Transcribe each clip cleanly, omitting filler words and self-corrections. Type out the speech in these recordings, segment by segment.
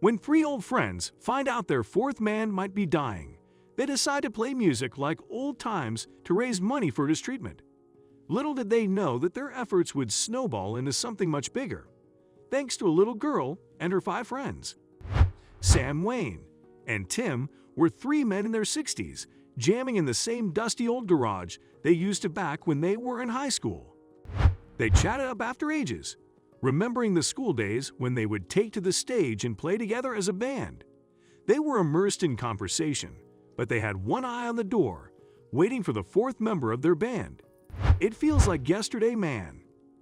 When three old friends find out their fourth man might be dying, they decide to play music like old times to raise money for his treatment. Little did they know that their efforts would snowball into something much bigger, thanks to a little girl and her 5 friends. Sam, Wayne, and Tim were 3 men in their 60s, jamming in the same dusty old garage they used to back when they were in high school. They chatted up after ages, remembering the school days when they would take to the stage and play together as a band. They were immersed in conversation, but they had one eye on the door, waiting for the 4th member of their band. It feels like yesterday, man.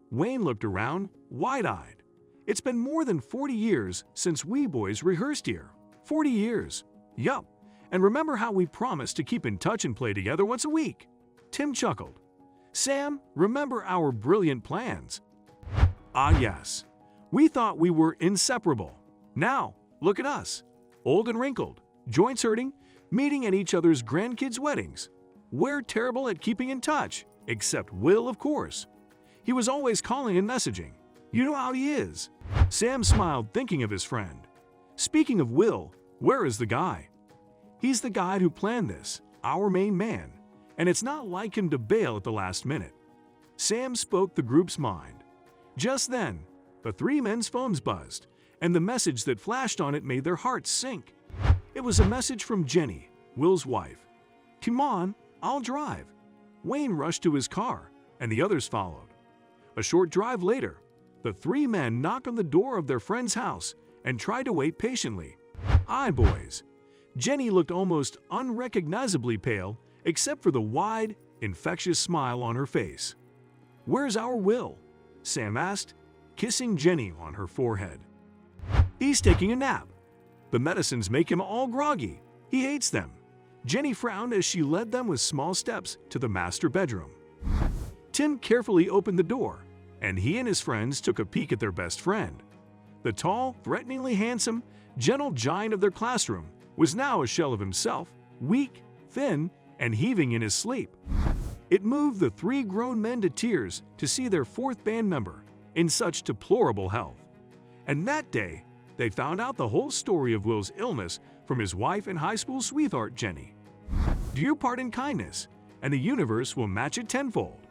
Wayne looked around, wide-eyed. It's been more than 40 years since we boys rehearsed here. 40 years. Yup. And remember how we promised to keep in touch and play together once a week? Tim chuckled. Sam, remember our brilliant plans? Ah yes. We thought we were inseparable. Now, look at us. Old and wrinkled, joints hurting, meeting at each other's grandkids' weddings. We're terrible at keeping in touch, except Will, of course. He was always calling and messaging. You know how he is. Sam smiled, thinking of his friend. Speaking of Will, where is the guy? He's the guy who planned this, our main man, and it's not like him to bail at the last minute. Sam spoke the group's mind. Just then, the 3 men's phones buzzed, and the message that flashed on it made their hearts sink. It was a message from Jenny, Will's wife. Come on, I'll drive. Wayne rushed to his car, and the others followed. A short drive later, the 3 men knocked on the door of their friend's house and tried to wait patiently. Hi, boys. Jenny looked almost unrecognizably pale, except for the wide, infectious smile on her face. Where's our Will? Sam asked, kissing Jenny on her forehead. He's taking a nap. The medicines make him all groggy. He hates them. Jenny frowned as she led them with small steps to the master bedroom. Tim carefully opened the door, and he and his friends took a peek at their best friend. The tall, threateningly handsome, gentle giant of their classroom was now a shell of himself, weak, thin, and heaving in his sleep. It moved the 3 grown men to tears to see their 4th band member in such deplorable health. And that day, they found out the whole story of Will's illness from his wife and high school sweetheart, Jenny. Do your part in kindness, and the universe will match it tenfold.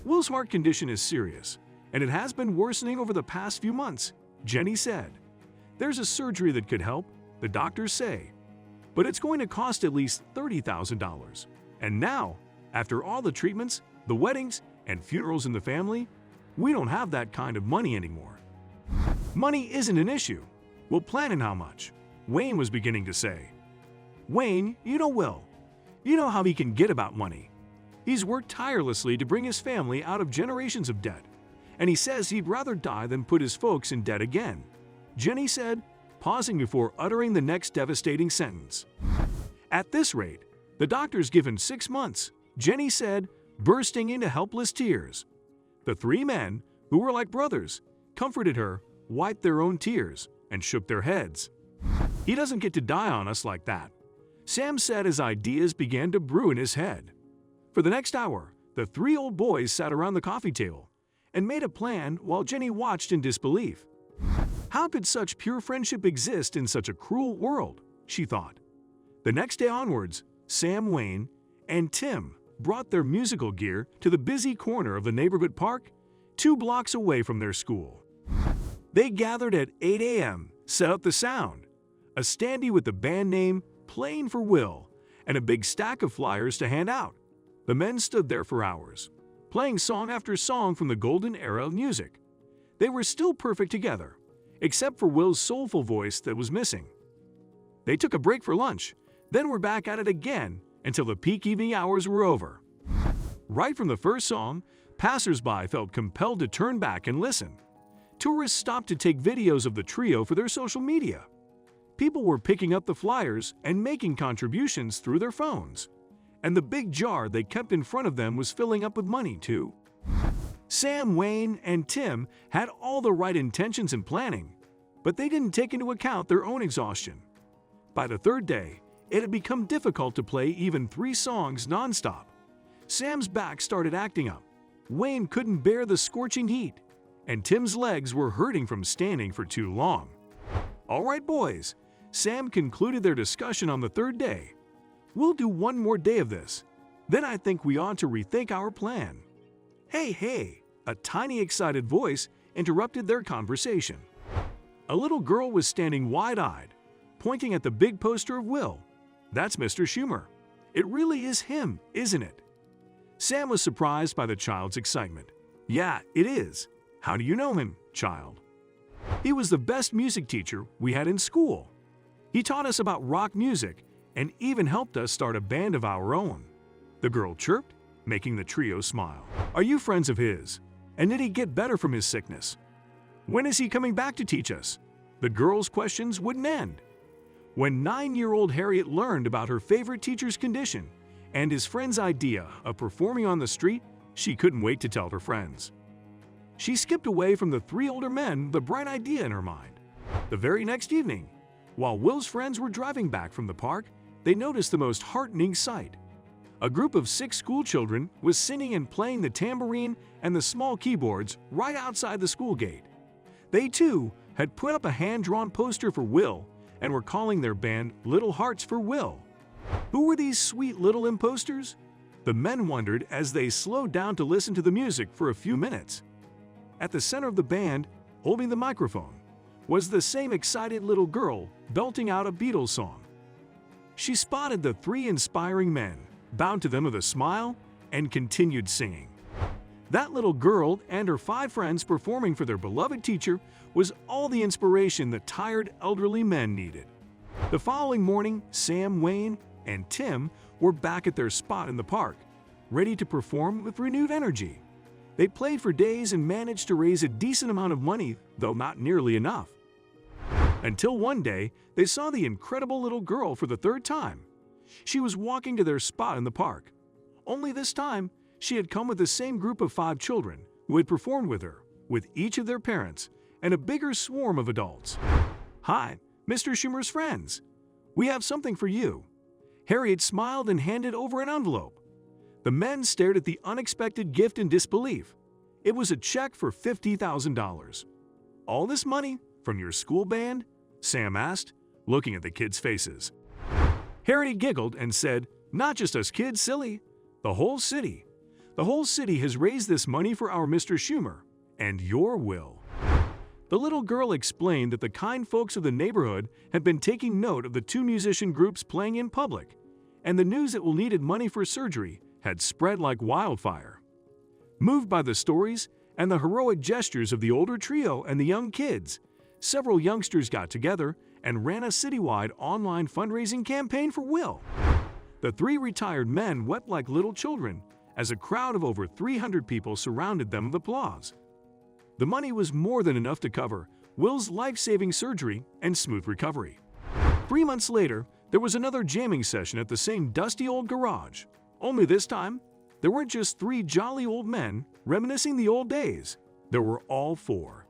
Will's heart condition is serious, and it has been worsening over the past few months, Jenny said. There's a surgery that could help, the doctors say, but it's going to cost at least $30,000. And now, after all the treatments, the weddings, and funerals in the family, we don't have that kind of money anymore. Money isn't an issue. We'll plan in how much, Wayne was beginning to say. Wayne, you know Will. You know how he can get about money. He's worked tirelessly to bring his family out of generations of debt, and he says he'd rather die than put his folks in debt again, Jenny said, pausing before uttering the next devastating sentence. At this rate, the doctor's given 6 months, Jenny said, bursting into helpless tears. The 3 men, who were like brothers, comforted her, wiped their own tears, and shook their heads. He doesn't get to die on us like that, Sam said as ideas began to brew in his head. For the next hour, the 3 old boys sat around the coffee table and made a plan while Jenny watched in disbelief. How could such pure friendship exist in such a cruel world, she thought. The next day onwards, Sam, Wayne, and Tim brought their musical gear to the busy corner of the neighborhood park, 2 blocks away from their school. They gathered at 8 a.m., set up the sound, a standee with the band name Playing for Will, and a big stack of flyers to hand out. The men stood there for hours, playing song after song from the golden era of music. They were still perfect together, except for Will's soulful voice that was missing. They took a break for lunch, then were back at it again until the peak evening hours were over. Right from the first song, passers-by felt compelled to turn back and listen. Tourists stopped to take videos of the trio for their social media. People were picking up the flyers and making contributions through their phones. And the big jar they kept in front of them was filling up with money, too. Sam, Wayne, and Tim had all the right intentions and planning, but they didn't take into account their own exhaustion. By the 3rd day, it had become difficult to play even 3 songs nonstop. Sam's back started acting up. Wayne couldn't bear the scorching heat, and Tim's legs were hurting from standing for too long. "All right, boys," Sam concluded their discussion on the third day. "We'll do one more day of this. Then I think we ought to rethink our plan." "Hey, hey," a tiny excited voice interrupted their conversation. A little girl was standing wide-eyed, pointing at the big poster of Will. "That's Mr. Schumer. It really is him, isn't it?" Sam was surprised by the child's excitement. "Yeah, it is. How do you know him, child?" "He was the best music teacher we had in school. He taught us about rock music and even helped us start a band of our own," the girl chirped, making the trio smile. "Are you friends of his? And did he get better from his sickness? When is he coming back to teach us?" The girl's questions wouldn't end. When 9-year-old Harriet learned about her favorite teacher's condition and his friend's idea of performing on the street, she couldn't wait to tell her friends. She skipped away from the 3 older men with a bright idea in her mind. The very next evening, while Will's friends were driving back from the park, they noticed the most heartening sight. A group of 6 school children was singing and playing the tambourine and the small keyboards right outside the school gate. They, too, had put up a hand-drawn poster for Will and were calling their band Little Hearts for Will. Who were these sweet little imposters? The men wondered as they slowed down to listen to the music for a few minutes. At the center of the band, holding the microphone, was the same excited little girl belting out a Beatles song. She spotted the 3 inspiring men, bowed to them with a smile, and continued singing. That little girl and her 5 friends performing for their beloved teacher was all the inspiration the tired elderly men needed. The following morning, Sam, Wayne, and Tim were back at their spot in the park, ready to perform with renewed energy. They played for days and managed to raise a decent amount of money, though not nearly enough. Until one day, they saw the incredible little girl for the 3rd time. She was walking to their spot in the park. Only this time, she had come with the same group of 5 children who had performed with her, with each of their parents, and a bigger swarm of adults. "Hi, Mr. Schumer's friends. We have something for you." Harriet smiled and handed over an envelope. The men stared at the unexpected gift in disbelief. It was a check for $50,000. "All this money from your school band?" Sam asked, looking at the kids' faces. Harriet giggled and said, "Not just us kids, silly. The whole city. The whole city has raised this money for our Mr. Schumer and your Will." The little girl explained that the kind folks of the neighborhood had been taking note of the 2 musician groups playing in public, and the news that Will needed money for surgery had spread like wildfire. Moved by the stories and the heroic gestures of the older trio and the young kids, several youngsters got together and ran a citywide online fundraising campaign for Will. The 3 retired men wept like little children as a crowd of over 300 people surrounded them with applause. The money was more than enough to cover Will's life-saving surgery and smooth recovery. 3 months later, there was another jamming session at the same dusty old garage. Only this time, there weren't just 3 jolly old men reminiscing the old days. There were all 4.